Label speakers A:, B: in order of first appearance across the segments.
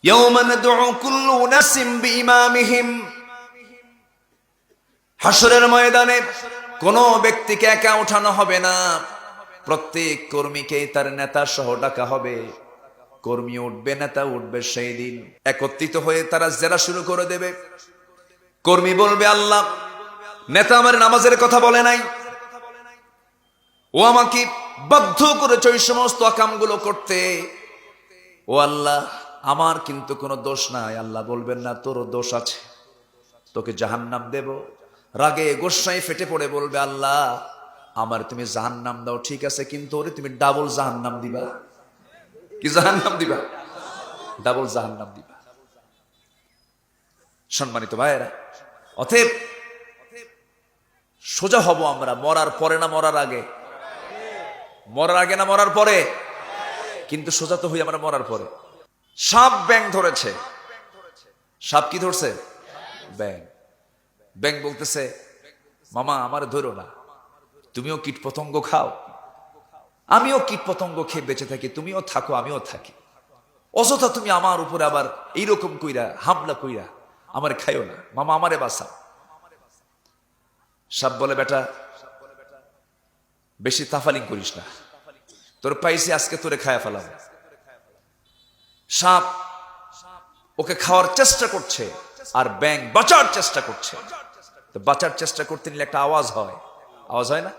A: ইয়াওমা নাদউ কুল্লু উনাসিম বিইমামিহিম। হাসরের ময়দানে কোন ব্যক্তিকে একা উঠানো হবে না, প্রত্যেক কর্মীকে তার নেতা সহ ডাকা হবে। কর্মী উঠবে, নেতা উঠবে, সেই দিন একত্রিত হয়ে তারা জেরা শুরু করে দেবে। কর্মী বলবে, আল্লাহ, নেতা আমার নামাজের কথা বলে নাই, ও আমাকে বাধ্য করেছে ওই সমস্ত আকামগুলো করতে। ও আল্লাহ, আমার কিন্তু কোনো দোষ নাই। আল্লাহ বলবেন, না, তোরও দোষ আছে, তোকে জাহান্নাম দেব। রাগে গোসায় ফেটে পড়ে বলবে, আল্লাহ, আমার তুমি জাহান্নাম দাও, ঠিক আছে, কিন্তু ওরে তুমি ডাবল জাহান্নাম দিবা। কি জাহান্নাম দিবা? ডাবল জাহান্নাম দিবা। সম্মানিত ভাইয়েরা, অতএব সোজা হব আমরা মরার পরে না মরার আগে? মরার আগে না মরার পরে? কিন্তু সোজা তো হই আমরা মরার পরে। সাপ ব্যাং ধরেছে। সাপ কি ধরছে? ব্যাং। ব্যাং বলতেছে, মামা আমার ধরো না, তুমিও কীট পতঙ্গ খাও, আমিও কীট পতঙ্গ খেয়ে বেঁচে থাকি, তুমিও থাকো আমিও থাকি, অযথা তুমি আমার উপরে আবার এইরকম কইরা হামলা কইরা আমার খাইও না, মামা আমারে বাঁচাও। সাপ বলে, বেটা বেশি তাফালিং করিস না, তোর পাইছি আজকে তোরে খায়া ফেলাম। সাপ ওকে খাওয়ার চেষ্টা করছে আর ব্যাং বাঁচার চেষ্টা করছে। তো বাঁচার চেষ্টা করতে নিলে একটা আওয়াজ হয়, আওয়াজ হয় না?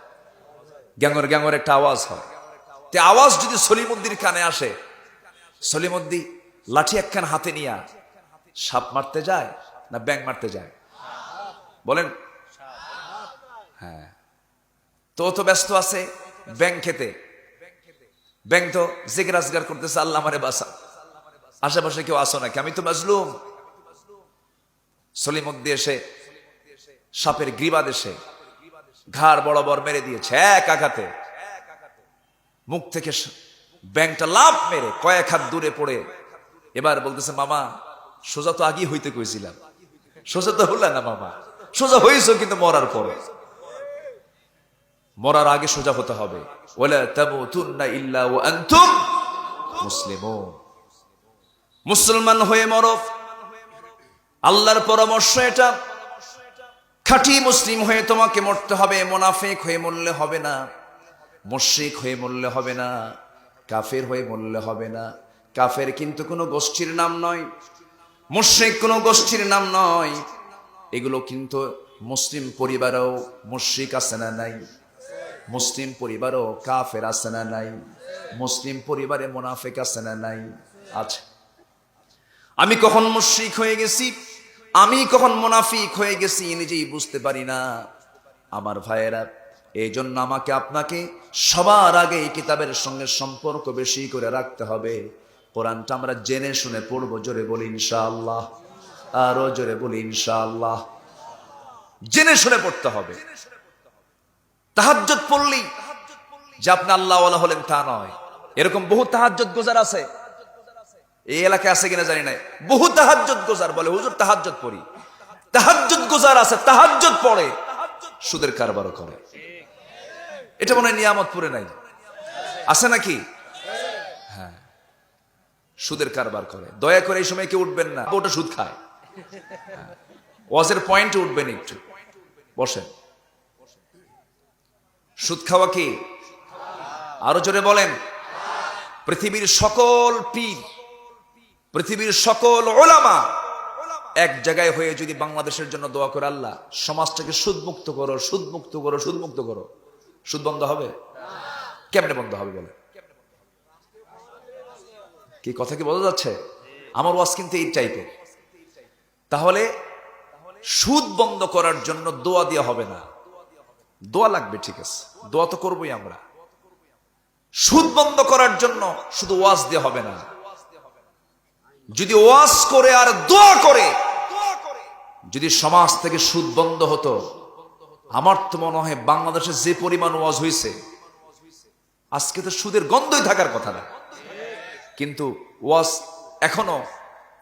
A: গ্যাঙর গ্যাঙর একটা আওয়াজ হয়। তে আওয়াজ যদি সলিমুদ্দির কানে আসে, সলিমুদ্দি লাঠি একখান হাতে নিয়া সাপ মারতে যায় না ব্যাং মারতে যায়? বলেন। হ্যাঁ, তো ব্যস্ত আছে ব্যাং খেতে। ব্যাং তো জিকির আজগার করতেছে, আল্লাহ আমারে বাঁচা, আশেপাশে কেউ আসো নাকি, আমি তো মাজলুম। সলিমুদ্দি এসে সাপের গ্রীবা দেশে ঘাড় বরাবর মেরে দিয়েছে এক আঘাতে। মুখ থেকে ব্যাংটা লাফ মেরে কয়েক হাত দূরে পড়ে এবার বলতেছে, মামা সোজা তো আগেই হইতে কইছিলাম, সোজা তো হল না মামা, সোজা হইছো কিন্তু মরার পরে। মরার আগে সোজা হতে হবে। ওয়ালা তামুতুন্না ইল্লা ওয়া আনতুম মুসলিমুন। মুসলমান হয়ে মরো, আল্লাহর পরামর্শ এটা। খাঁটি মুসলিম হয়ে তোমাকে মরতে হবে, মুনাফিক হয়ে মরলে হবে না, মুশরিক হয়ে মরলে হবে না, কাফের হয়ে মরলে হবে না। কাফের কিন্তু কোনো গোষ্ঠীর নাম নয়, মুশরিক কোনো গোষ্ঠীর নাম নয়। এগুলো কিন্তু মুসলিম পরিবারেও মুশরিক আছে না নাই? মুসলিম পরিবারেও কাফের আছে না নাই? মুসলিম পরিবারে মুনাফিক আছে না নাই? আছে। আমি কখন মুশরিক হয়ে গেছি, আমি কখন মুনাফিক হয়ে গেছি নিজেই বুঝতে পারি না। আমার ভাইয়েরা, এই জন্য আমাকে আপনাকে সবার আগে এই কিতাবের সঙ্গে সম্পর্ক বেশি করে রাখতে হবে। কোরআনটা আমরা জেনে শুনে পড়বো। জোরে বলি ইনশাআল্লাহ, আরো জোরে বলি ইনশাআল্লাহ। জেনে শুনে পড়তে হবে। তাহাজ্জুদ পড়লি যে আপনি আল্লাহওয়ালা হলেন তা নয়। এরকম বহু তাহাজ্জুদ গুজার আছে, এই এলাকায় আছে কিনা জানি না। বহু তাহাজ্জুদ গুজার বলে, হুজুর তাহাজ্জুদ পড়ি। তাহাজ্জুদ গুজার আছে, তাহাজ্জুদ পড়ে, সুদের কারবারও করে। এটা মনে হয় নিয়ামতপুরে নাই, আছে নাকি? হ্যাঁ, সুদের কারবার করে। দয়া করে এই সময় কেউ উঠবেন না, ওটা সুদ খায়। ওয়াজের পয়েন্টে উঠবেন, একটু বসেন। সুদ খাওয়া কি? আরো জোরে বলেন। পৃথিবীর সকল পীর, পৃথিবীর সকল ওলামা এক জায়গায় হয়ে যদি বাংলাদেশের জন্য দোয়া করে, আল্লাহ সমাজটাকে সুদমুক্ত করো, সুদমুক্ত করো, সুদমুক্ত করো, সুদ বন্ধ হবে? কেমনে বন্ধ হবে বলে? কি কথা কি বোঝা যাচ্ছে? আমার ওয়াজ কিন্তু এই টাইপের। তাহলে সুদ বন্ধ করার জন্য দোয়া দেওয়া হবে না, দোয়া লাগবে, ঠিক আছে, দোয়া তো করবোই আমরা। সুদ বন্ধ করার জন্য শুধু ওয়াজ দেওয়া হবে না। যদি ওয়াজ করে আর দোয়া করে যদি সমাজ থেকে সুদ বন্ধ হতো, আমার তো মনে হয় বাংলাদেশে যে পরিমাণ ওয়াজ হয়েছে, আজকে তো সুদের গন্ধই থাকার কথা না। কিন্তু ওয়াজ এখনো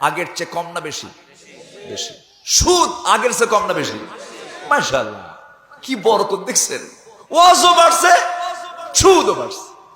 A: আগের চেয়ে কম না বেশি? বেশি। সুদ আগের চেয়ে কম না বেশি? মাশাআল্লাহ, কি বরকত দেখছেন। ওয়াজও বাড়ছে, সুদও বাড়ছে।